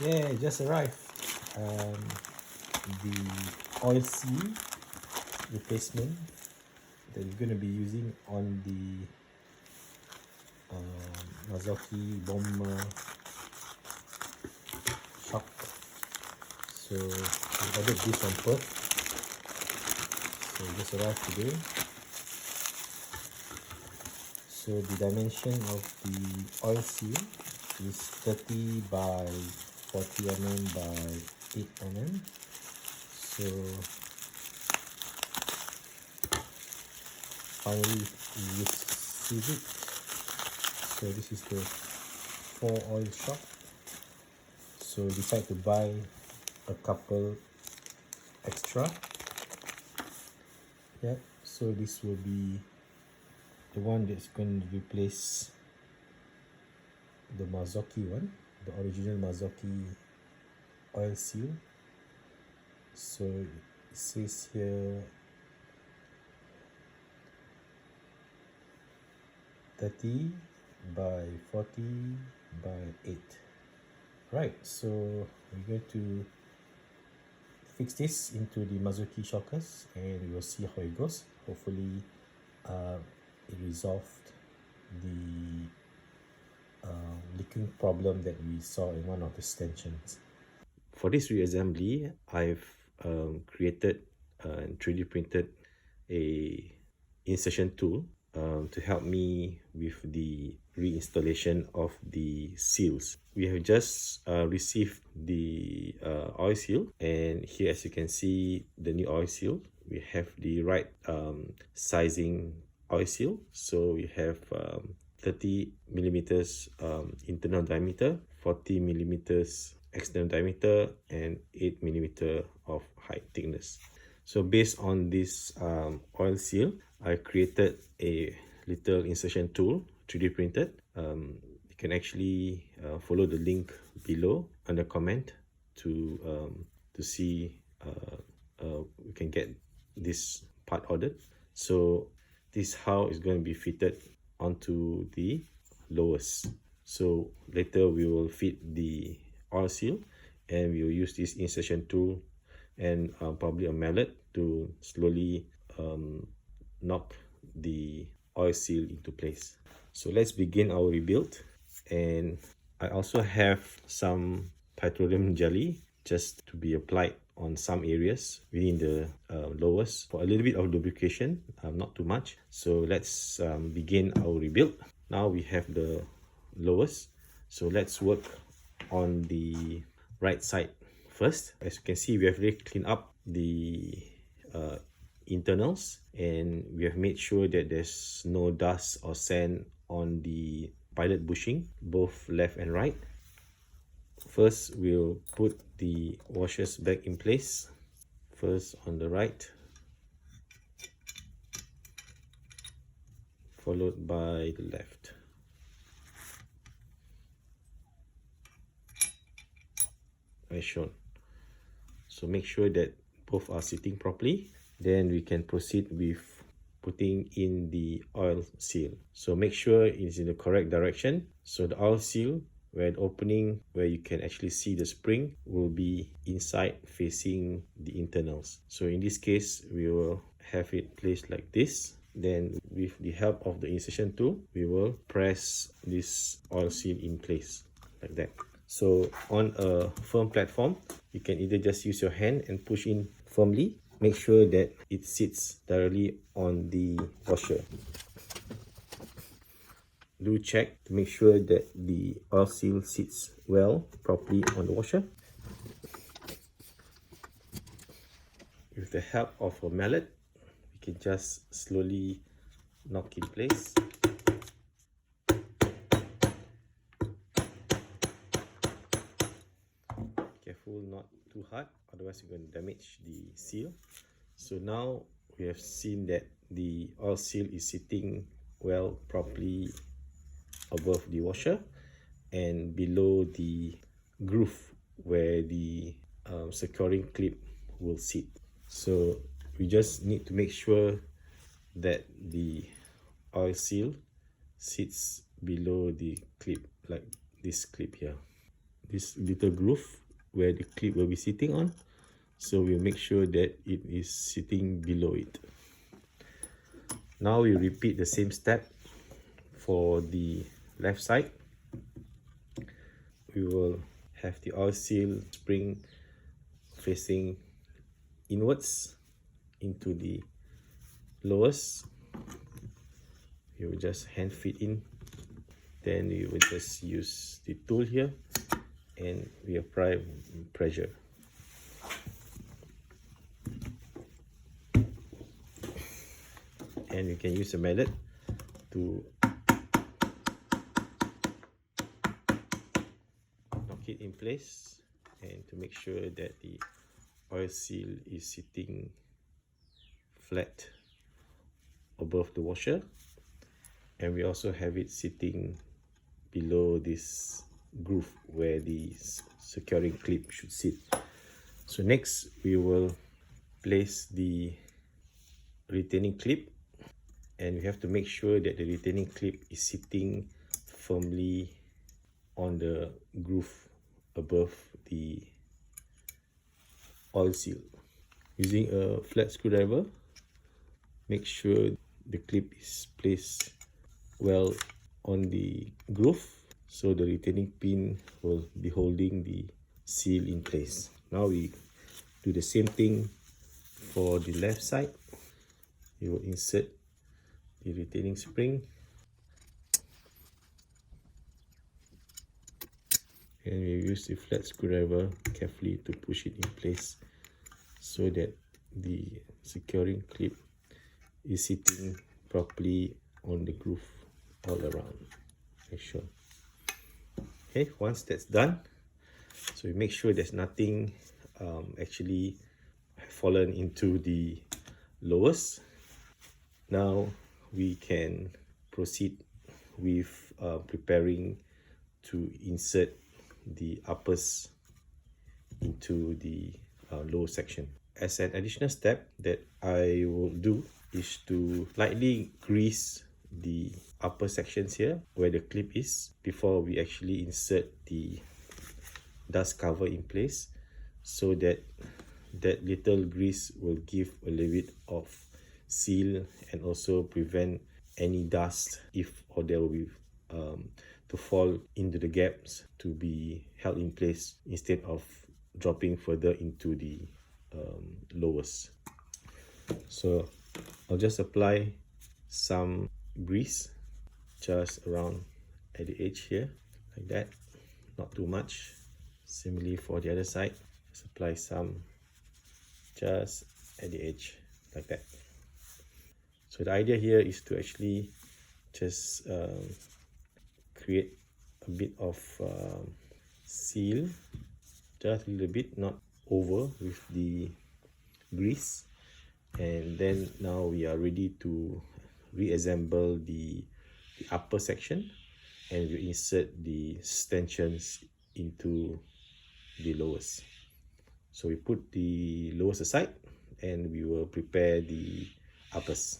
Yeah, just arrived. Um, the oil seal replacement that we're going to be using on the Marzocchi Bomber shock. So we ordered this on Perth. So it just arrived today. So the dimension of the oil seal is 30 by 40 mm by 8 mm. So finally we receive it. So this is the 4 oil shock. So decide to buy a couple extra. Yeah, so this will be the one that's going to replace the Marzocchi one, the original Marzocchi oil seal. So it says here 30 by 40 by 8. Right, so we're going to fix this into the Marzocchi shockers and we will see how it goes. Hopefully it resolved the leaking problem that we saw in one of the stanchions. For this reassembly, I've created and 3D printed a insertion tool to help me with the reinstallation of the seals. We have just received the oil seal, and here as you can see the new oil seal, we have the right sizing oil seal. So we have 30 millimeters internal diameter, 40 millimeters external diameter, and 8 millimeter of height thickness. So based on this oil seal, I created a little insertion tool, 3D printed. You can actually follow the link below under comment to see we can get this part ordered. So this is how it's going to be fitted onto the lowest. So later we will fit the oil seal and we will use this insertion tool and probably a mallet to slowly knock the oil seal into place. So let's begin our rebuild. And I also have some petroleum jelly just to be applied on some areas within the lowest for a little bit of lubrication, not too much. So let's begin our rebuild. Now we have the lowest, so let's work on the right side first. As you can see, we have really cleaned up the internals and we have made sure that there's no dust or sand on the pilot bushing, both left and right. First, we'll put the washers back in place. First on the right, followed by the left. As shown. So make sure that both are sitting properly. Then we can proceed with putting in the oil seal. So make sure it's in the correct direction. So the oil seal, where the opening where you can actually see the spring will be inside facing the internals. So in this case, we will have it placed like this. Then with the help of the insertion tool, we will press this oil seal in place like that. So on a firm platform, you can either just use your hand and push in firmly. Make sure that it sits directly on the washer. Do check to make sure that the oil seal sits well, properly on the washer. With the help of a mallet, we can just slowly knock in place. Careful not too hard, otherwise you're going to damage the seal. So now we have seen that the oil seal is sitting well, properly above the washer and below the groove where the securing clip will sit. So we just need to make sure that the oil seal sits below the clip, like this clip here. this little groove where the clip will be sitting on. So we'll make sure that it is sitting below it. Now we repeat the same step for the left side. We will have the oil seal spring facing inwards into the lowest. You will just hand fit in, then we will just use the tool here and we apply pressure. And you can use a mallet to knock it in place and to make sure that the oil seal is sitting flat above the washer, and we also have it sitting below this groove where the securing clip should sit. So next we will place the retaining clip, and we have to make sure that the retaining clip is sitting firmly on the groove above the oil seal. Using a flat screwdriver, make sure the clip is placed well on the groove, so the retaining pin will be holding the seal in place. Now we do the same thing for the left side. You will insert the retaining spring and we use the flat screwdriver carefully to push it in place so that the securing clip is sitting properly on the groove all around. Make sure. Okay, once that's done, so we make sure there's nothing actually fallen into the lowest. Now we can proceed with preparing to insert the uppers into the lower section. As an additional step that I will do is to lightly grease the upper sections here where the clip is before we actually insert the dust cover in place, so that that little grease will give a little bit of seal and also prevent any dust if or there will be to fall into the gaps to be held in place instead of dropping further into the lowest. So I'll just apply some grease just around at the edge here like that, not too much. Similarly for the other side, just apply some just at the edge like that. So the idea here is to actually just create a bit of seal, just a little bit, not over with the grease. And then now we are ready to reassemble the upper section, and we insert the stanchions into the lowest. So we put the lowest aside and we will prepare the uppers.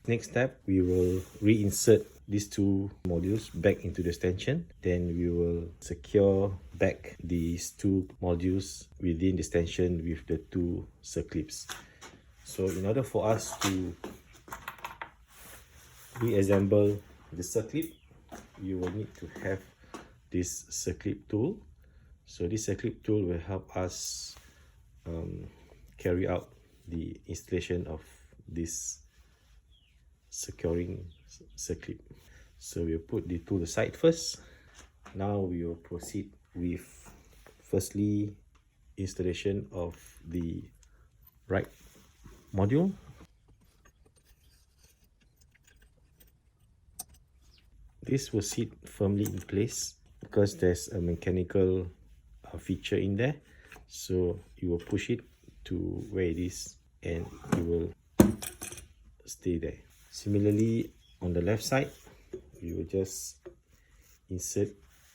Next step, we will reinsert these two modules back into the stanchion. Then we will secure back these two modules within the stanchion with the two circlips. So in order for us to reassemble the circlip, you will need to have this circlip tool. So this circlip tool will help us carry out the installation of this securing circlip. So we'll put the tool aside first. Now we will proceed with firstly installation of the right module. This will sit firmly in place because there's a mechanical feature in there. So you will push it to where it is and it will stay there. Similarly, on the left side, you will just insert,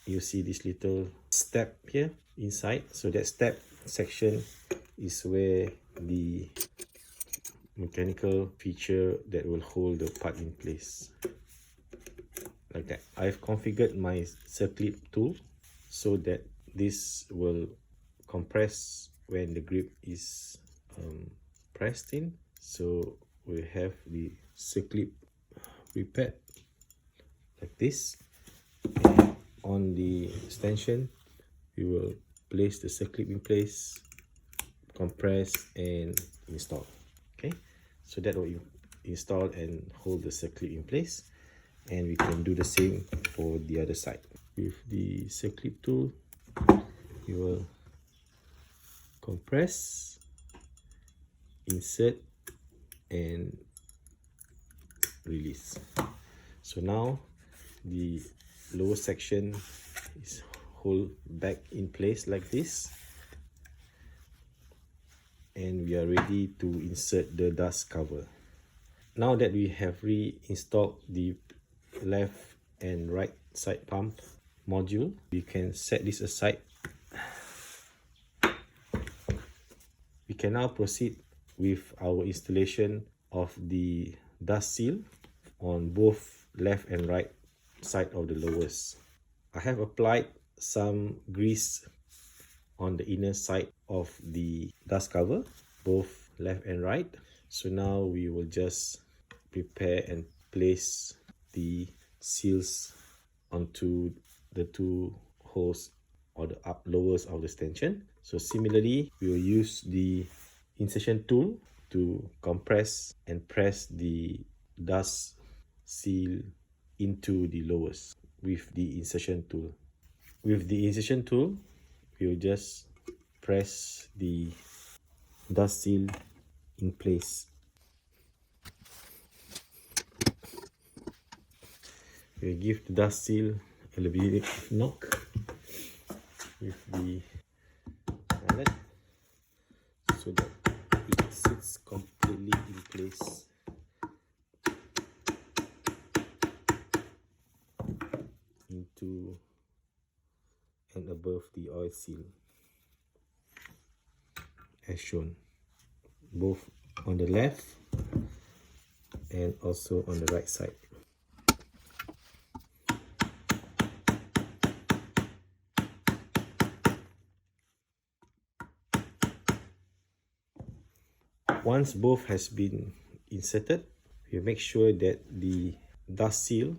you see this little step here inside. So that step section is where the mechanical feature that will hold the part in place. Like that. I've configured my circlip tool so that this will compress when the grip is pressed in. So we have the circlip prepared like this, and on the extension we will place the circlip in place, compress and install. Okay, so that will install and hold the circlip in place, and we can do the same for the other side. With the circlip tool, we will compress, insert and release. So now the lower section is hold back in place like this, and we are ready to insert the dust cover. Now that we have reinstalled the left and right side pump module, we can set this aside. We can now proceed with our installation of the dust seal on both left and right side of the lowers. I have applied some grease on the inner side of the dust cover, both left and right. So now we will just prepare and place the seals onto the two holes or the lowers of the extension. So similarly, we will use the insertion tool to compress and press the dust seal into the lowers with the insertion tool. With the insertion tool, we will just press the dust seal in place. We give the dust seal a little bit of knock with the mallet so that it sits completely in place. Into and above the oil seal as shown, both on the left and also on the right side. Once both has been inserted, we make sure that the dust seal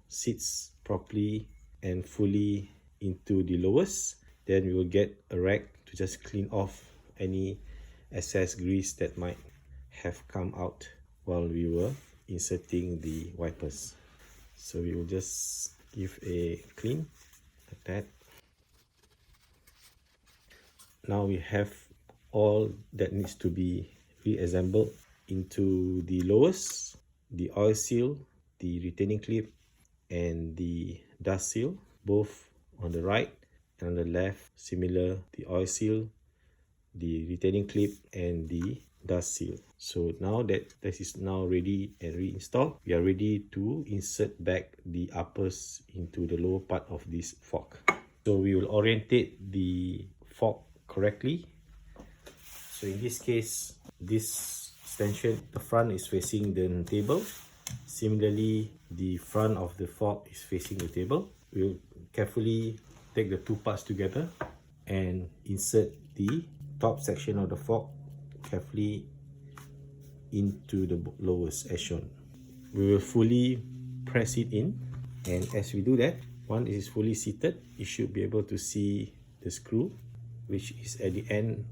sits properly and fully into the lowers. Then we will get a rag to just clean off any excess grease that might have come out while we were inserting the wipers. So we will just give a clean like that. Now we have all that needs to be reassembled into the lowers, the oil seal, the retaining clip and the dust seal, both on the right and on the left. Similar, the oil seal, the retaining clip and the dust seal. So now that this is now ready and reinstalled, we are ready to insert back the uppers into the lower part of this fork. So we will orientate the fork correctly. So in this case, this extension, the front is facing the table. Similarly, the front of the fork is facing the table. We'll carefully take the two parts together and insert the top section of the fork carefully into the lowers as shown. We will fully press it in, and as we do that, once it is fully seated, you should be able to see the screw which is at the end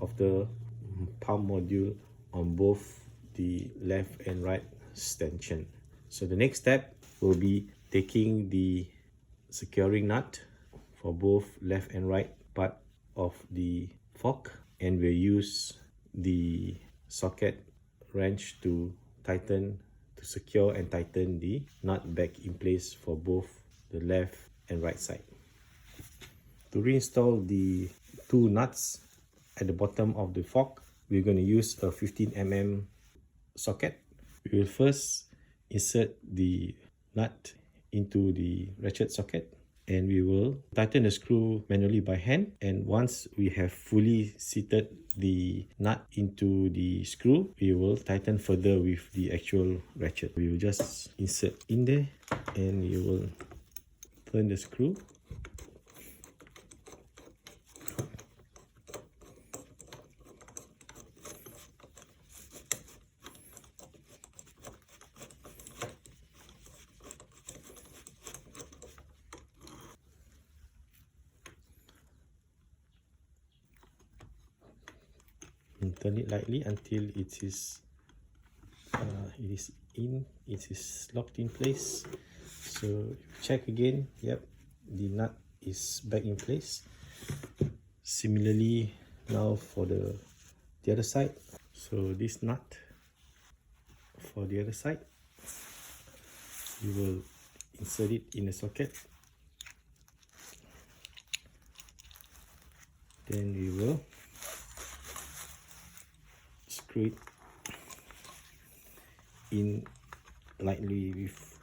of the pump module on both the left and right extension. So the next step will be taking the securing nut for both left and right part of the fork, and we'll use the socket wrench to secure and tighten the nut back in place for both the left and right side. To reinstall the two nuts at the bottom of the fork, we're going to use a 15 mm socket. We will first insert the nut into the ratchet socket, and we will tighten the screw manually by hand. And once we have fully seated the nut into the screw, we will tighten further with the actual ratchet. We will just insert in there, and you will turn the screw Turn it lightly until it is locked in place. So check again. Yep, the nut is back in place. Similarly, now for the other side. So this nut for the other side, you will insert it in a socket. Then we will screw it in lightly with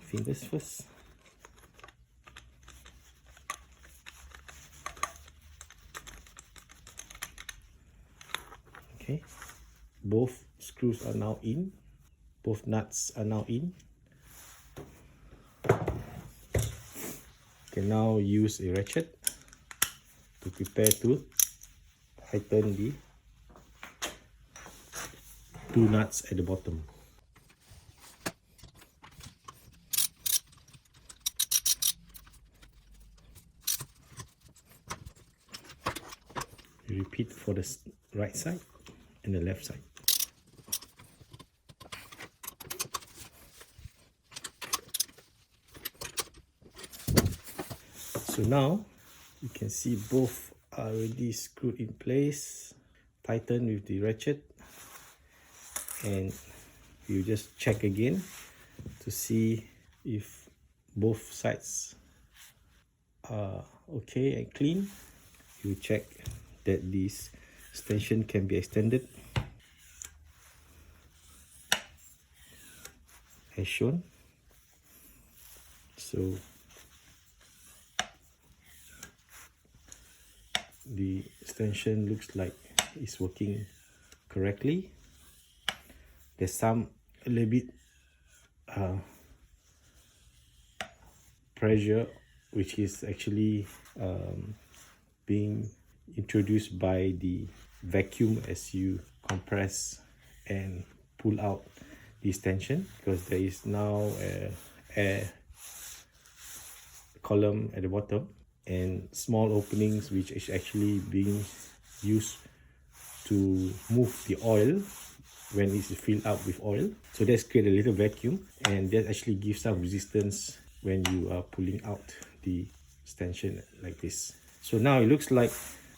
fingers first. Okay, both screws are now in, both nuts are now in. You can now use a ratchet to prepare to tighten the two nuts at the bottom. You repeat for the right side and the left side. So now you can see both are already screwed in place, tightened with the ratchet, and you just check again to see if both sides are okay and clean. You check that this extension can be extended as shown. So the extension looks like it's working correctly. There's a little bit pressure which is actually being introduced by the vacuum as you compress and pull out this tension, because there is now a air column at the bottom and small openings which is actually being used to move the oil when it's filled up with oil. So that's create a little vacuum, and that actually gives some resistance when you are pulling out the extension like this. So now it looks like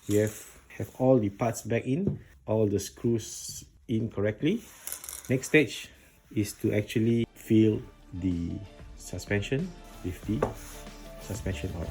we have all the parts back in, all the screws in correctly. Next stage is to actually fill the suspension with the suspension oil.